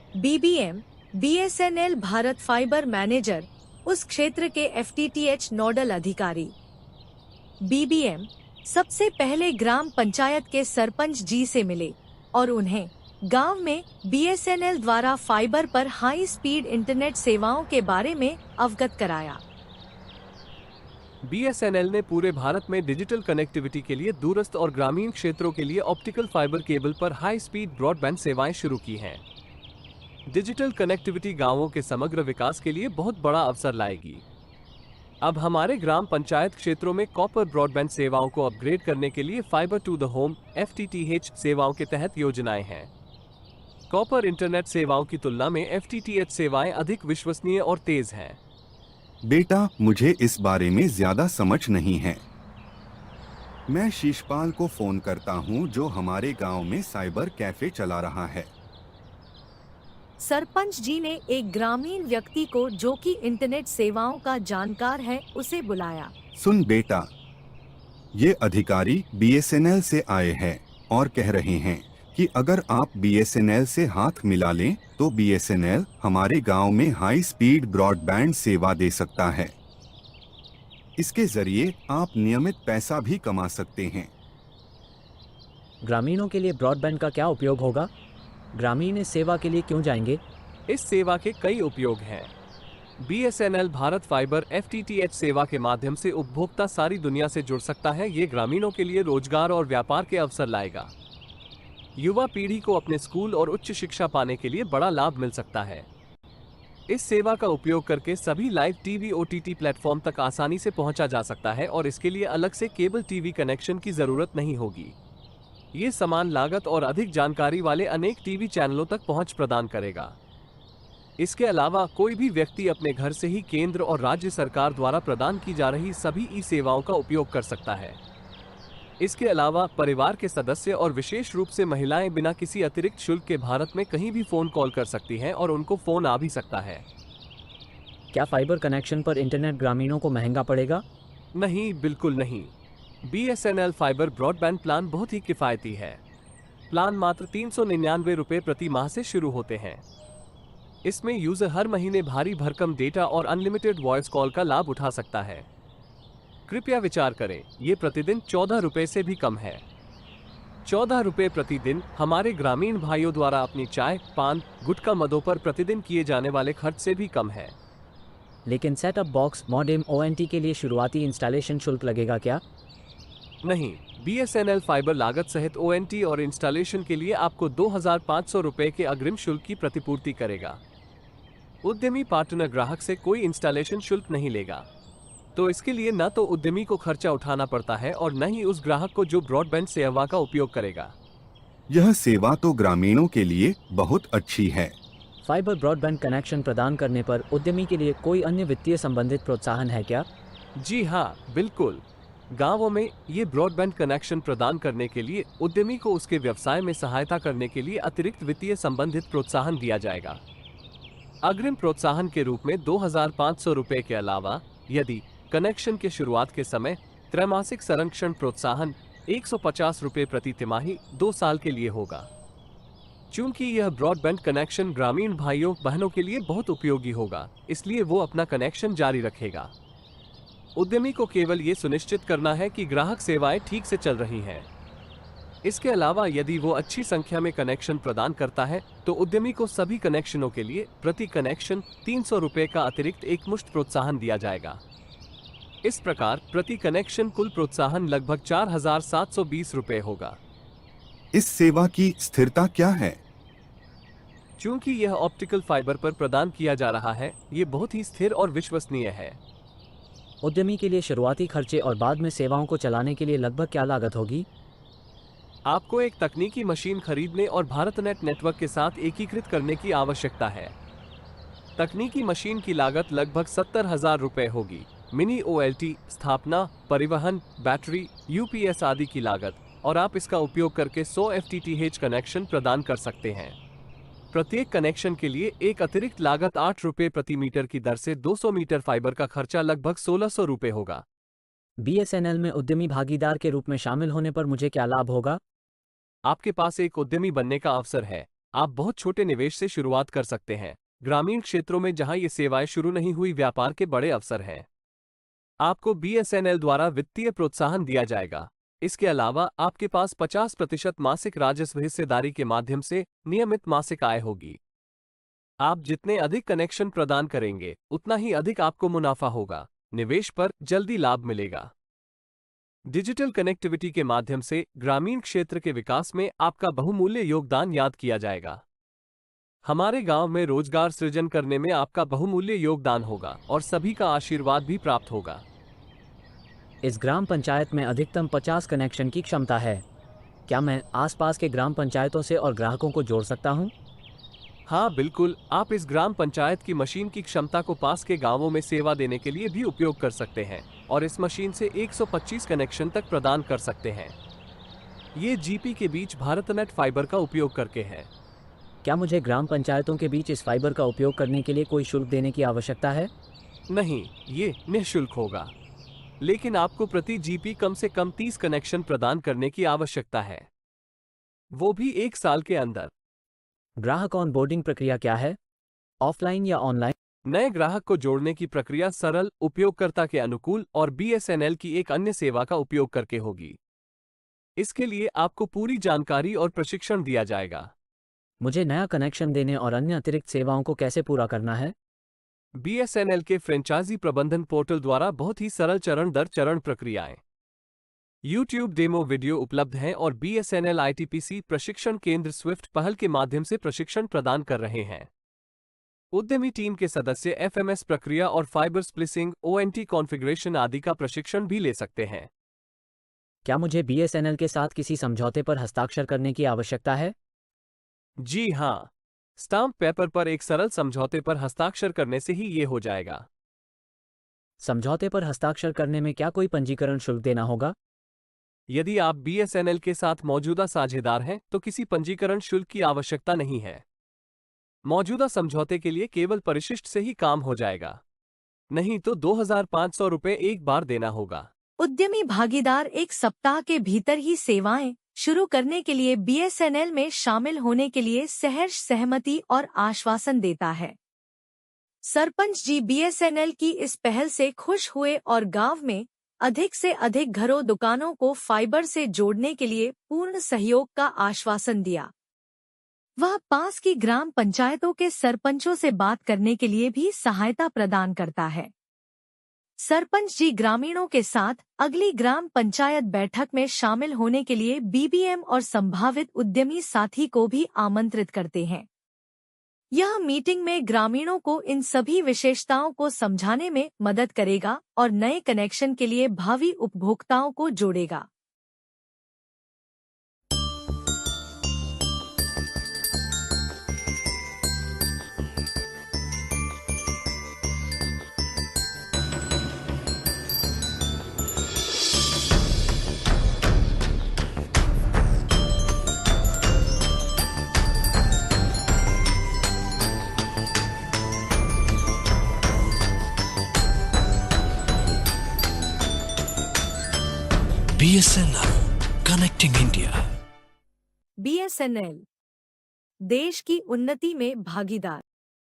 BBM, BSNL Bharat fibre manager, उस क्षेत्र के एफटीटीएच नोडल अधिकारी। बीबीएम सबसे पहले ग्राम पंचायत के सरपंच जी से मिले और उन्हें गांव में बीएसएनएल द्वारा फाइबर पर हाई स्पीड इंटरनेट सेवाओं के बारे में अवगत कराया। बीएसएनएल ने पूरे भारत में डिजिटल कनेक्टिविटी के लिए दूरस्थ और ग्रामीण क्षेत्रों के लिए ऑप्टिकल फाइबर केबल पर हाई स्पीड ब्रॉडबैंड सेवाएं शुरू की हैं। डिजिटल कनेक्टिविटी गांवों के समग्र विकास के लिए बहुत बड़ा अवसर लाएगी। अब हमारे ग्राम पंचायत क्षेत्रों में कॉपर ब्रॉडबैंड सेवाओं को अपग्रेड करने के लिए fibre to the home (FTTH) सेवाओं के तहत योजनाएं हैं। कॉपर इंटरनेट सेवाओं की तुलना में FTTH सेवाएं अधिक विश्वसनीय और तेज हैं। बेटा, मुझे इस बारे में ज्यादा समझ नहीं है। मैं शीशपाल को फोन करता हूँ जो हमारे गांव में साइबर कैफे चला रहा है। सरपंच जी ने एक ग्रामीण व्यक्ति को जो कि इंटरनेट सेवाओं का जानकार है उसे बुलाया। सुन बेटा, ये अधिकारी BSNL से आए हैं और कह रहे हैं कि अगर आप BSNL से हाथ मिला लें तो BSNL हमारे गांव में हाई स्पीड ब्रॉडबैंड सेवा दे सकता है। इसके जरिए आप नियमित पैसा भी कमा सकते हैं। ग्रामीणों के लिए ब्रॉडबैंड का क्या उपयोग होगा? ग्रामीण इस सेवा के लिए क्यों जाएंगे? इस सेवा के कई उपयोग हैं। BSNL भारत फाइबर FTTH सेवा के माध्यम से उपभोक्ता सारी दुनिया से जुड़ सकता है। ये ग्रामीणों के लिए रोजगार और व्यापार के अवसर लाएगा। युवा पीढ़ी को अपने स्कूल और उच्च शिक्षा पाने के लिए बड़ा लाभ मिल सकता है। इस सेवा का उपयोग करके सभी लाइव टीवी OTT प्लेटफॉर्म तक आसानी से पहुंचा जा सकता है और इसके लिए अलग से केबल टीवी कनेक्शन की जरूरत नहीं होगी। ये समान लागत और अधिक जानकारी वाले अनेक टीवी चैनलों तक पहुंच प्रदान करेगा। इसके अलावा कोई भी व्यक्ति अपने घर से ही केंद्र और राज्य सरकार द्वारा प्रदान की जा रही सभी ई सेवाओं का उपयोग कर सकता है। इसके अलावा परिवार के सदस्य और विशेष रूप से महिलाएं बिना किसी अतिरिक्त शुल्क के भारत में कहीं भी फोन कॉल कर सकती हैं और उनको फोन आ भी सकता है। क्या फाइबर कनेक्शन पर इंटरनेट ग्रामीणों को महंगा पड़ेगा? नहीं, बिल्कुल नहीं। BSNL फाइबर ब्रॉडबैंड प्लान बहुत ही किफ़ायती है। प्लान मात्र 399 रुपये प्रति माह से शुरू होते हैं। इसमें यूजर हर महीने भारी भरकम डेटा और अनलिमिटेड वॉइस कॉल का लाभ उठा सकता है। कृपया विचार करें, ये प्रतिदिन 14 रुपये से भी कम है। 14 रुपये प्रतिदिन हमारे ग्रामीण भाइयों द्वारा अपनी चाय, पान, गुटखा मदों पर प्रतिदिन किए जाने वाले खर्च से भी कम है। लेकिन सेटअप बॉक्स, मॉडेम, ONT के लिए शुरुआती इंस्टॉलेशन शुल्क लगेगा क्या? नहीं, BSNL फाइबर लागत सहित ONT और इंस्टॉलेशन के लिए आपको 2500 रुपये के अग्रिम शुल्क की प्रतिपूर्ति करेगा। उद्यमी पार्टनर ग्राहक से कोई इंस्टॉलेशन शुल्क नहीं लेगा, तो इसके लिए न तो उद्यमी को खर्चा उठाना पड़ता है और न ही उस ग्राहक को जो ब्रॉडबैंड सेवा का उपयोग करेगा। यह सेवा तो ग्रामीणों के लिए बहुत अच्छी है। फाइबर ब्रॉडबैंड कनेक्शन प्रदान करने पर उद्यमी के लिए कोई अन्य वित्तीय संबंधित प्रोत्साहन है क्या? जी हाँ, बिल्कुल। गांवों में ये ब्रॉडबैंड कनेक्शन प्रदान करने के लिए उद्यमी को उसके व्यवसाय में सहायता करने के लिए अतिरिक्त वित्तीय संबंधित प्रोत्साहन दिया जाएगा। अग्रिम प्रोत्साहन के रूप में 2500 रुपये के अलावा यदि कनेक्शन के शुरुआत के समय त्रैमासिक संरक्षण प्रोत्साहन 150 रुपये प्रति तिमाही 2 साल के लिए होगा। चूंकि यह ब्रॉडबैंड कनेक्शन ग्रामीण भाइयों बहनों के लिए बहुत उपयोगी होगा, इसलिए वो अपना कनेक्शन जारी रखेगा। उद्यमी को केवल ये सुनिश्चित करना है कि ग्राहक सेवाएं ठीक से चल रही हैं। इसके अलावा यदि वो अच्छी संख्या में कनेक्शन प्रदान करता है तो उद्यमी को सभी कनेक्शनों के लिए प्रति कनेक्शन 300 रुपये का अतिरिक्त एकमुश्त प्रोत्साहन दिया जाएगा। इस प्रकार प्रति कनेक्शन कुल प्रोत्साहन लगभग 4720 रुपये होगा। इस सेवा की स्थिरता क्या है? चूंकि यह ऑप्टिकल फाइबर पर प्रदान किया जा रहा है, ये बहुत ही स्थिर और विश्वसनीय है। उद्यमी के लिए शुरुआती खर्चे और बाद में सेवाओं को चलाने के लिए लगभग क्या लागत होगी? आपको एक तकनीकी मशीन खरीदने और भारतनेट नेटवर्क के साथ एकीकृत करने की आवश्यकता है। तकनीकी मशीन की लागत लगभग 70,000 रुपये होगी। मिनी OLT, स्थापना, परिवहन, बैटरी, UPS आदि की लागत, और आप इसका उपयोग करके 100 FTTH कनेक्शन प्रदान कर सकते हैं। प्रत्येक कनेक्शन के लिए एक अतिरिक्त लागत 8 रुपये प्रति मीटर की दर से 200 मीटर फाइबर का खर्चा लगभग 1600 रुपये होगा। BSNL में उद्यमी भागीदार के रूप में शामिल होने पर मुझे क्या लाभ होगा? आपके पास एक उद्यमी बनने का अवसर है। आप बहुत छोटे निवेश से शुरुआत कर सकते हैं। ग्रामीण क्षेत्रों में जहां ये सेवाएं शुरू नहीं हुई, व्यापार के बड़े अवसर हैं। आपको BSNL द्वारा वित्तीय प्रोत्साहन दिया जाएगा। इसके अलावा आपके पास 50% मासिक राजस्व हिस्सेदारी के माध्यम से नियमित मासिक आय होगी। आप जितने अधिक कनेक्शन प्रदान करेंगे, उतना ही अधिक आपको मुनाफा होगा। निवेश पर जल्दी लाभ मिलेगा। डिजिटल कनेक्टिविटी के माध्यम से ग्रामीण क्षेत्र के विकास में आपका बहुमूल्य योगदान याद किया जाएगा। हमारे गांव में रोजगार सृजन करने में आपका बहुमूल्य योगदान होगा और सभी का आशीर्वाद भी प्राप्त होगा। इस ग्राम पंचायत में अधिकतम 50 कनेक्शन की क्षमता है। क्या मैं आसपास के ग्राम पंचायतों से और ग्राहकों को जोड़ सकता हूँ? हाँ बिल्कुल, आप इस ग्राम पंचायत की मशीन की क्षमता को पास के गांवों में सेवा देने के लिए भी उपयोग कर सकते हैं और इस मशीन से 125 कनेक्शन तक प्रदान कर सकते हैं। ये GP के बीच भारतनेट फाइबर का उपयोग करके है। क्या मुझे ग्राम पंचायतों के बीच इस फाइबर का उपयोग करने के लिए कोई शुल्क देने की आवश्यकता है? नहीं, ये निःशुल्क होगा, लेकिन आपको प्रति GP कम से कम 30 कनेक्शन प्रदान करने की आवश्यकता है, वो भी 1 साल के अंदर। ग्राहक ऑनबोर्डिंग प्रक्रिया क्या है? ऑफलाइन या ऑनलाइन? नए ग्राहक को जोड़ने की प्रक्रिया सरल, उपयोगकर्ता के अनुकूल और BSNL की एक अन्य सेवा का उपयोग करके होगी। इसके लिए आपको पूरी जानकारी और प्रशिक्षण दिया जाएगा। मुझे नया कनेक्शन देने और अन्य अतिरिक्त सेवाओं को कैसे पूरा करना है? BSNL के फ्रेंचाइजी प्रबंधन पोर्टल द्वारा बहुत ही सरल चरण दर चरण प्रक्रियाएं। YouTube डेमो वीडियो उपलब्ध हैं और BSNL ITPC प्रशिक्षण केंद्र स्विफ्ट पहल के माध्यम से प्रशिक्षण प्रदान कर रहे हैं। उद्यमी टीम के सदस्य FMS प्रक्रिया और फाइबर स्प्लिसिंग, ONT कॉन्फ़िगरेशन आदि का प्रशिक्षण भी ले सकते हैं। क्या मुझे BSNL के साथ किसी समझौते पर हस्ताक्षर करने की आवश्यकता है? जी हाँ, स्टाम्प पेपर पर एक सरल समझौते पर हस्ताक्षर करने से ही ये हो जाएगा। समझौते पर हस्ताक्षर करने में क्या कोई पंजीकरण शुल्क देना होगा? यदि आप BSNL के साथ मौजूदा साझेदार हैं तो किसी पंजीकरण शुल्क की आवश्यकता नहीं है। मौजूदा समझौते के लिए केवल परिशिष्ट से ही काम हो जाएगा, नहीं तो 2500 रुपये एक बार देना होगा। उद्यमी भागीदार 1 सप्ताह के भीतर ही सेवाएं शुरू करने के लिए BSNL में शामिल होने के लिए सहर्ष सहमति और आश्वासन देता है। सरपंच जी BSNL की इस पहल से खुश हुए और गांव में अधिक से अधिक घरों दुकानों को फाइबर से जोड़ने के लिए पूर्ण सहयोग का आश्वासन दिया। वह पास की ग्राम पंचायतों के सरपंचों से बात करने के लिए भी सहायता प्रदान करता है। सरपंच जी ग्रामीणों के साथ अगली ग्राम पंचायत बैठक में शामिल होने के लिए BBM और संभावित उद्यमी साथी को भी आमंत्रित करते हैं। यह मीटिंग में ग्रामीणों को इन सभी विशेषताओं को समझाने में मदद करेगा और नए कनेक्शन के लिए भावी उपभोक्ताओं को जोड़ेगा। BSNL connecting India. BSNL देश की उन्नति में भागीदार।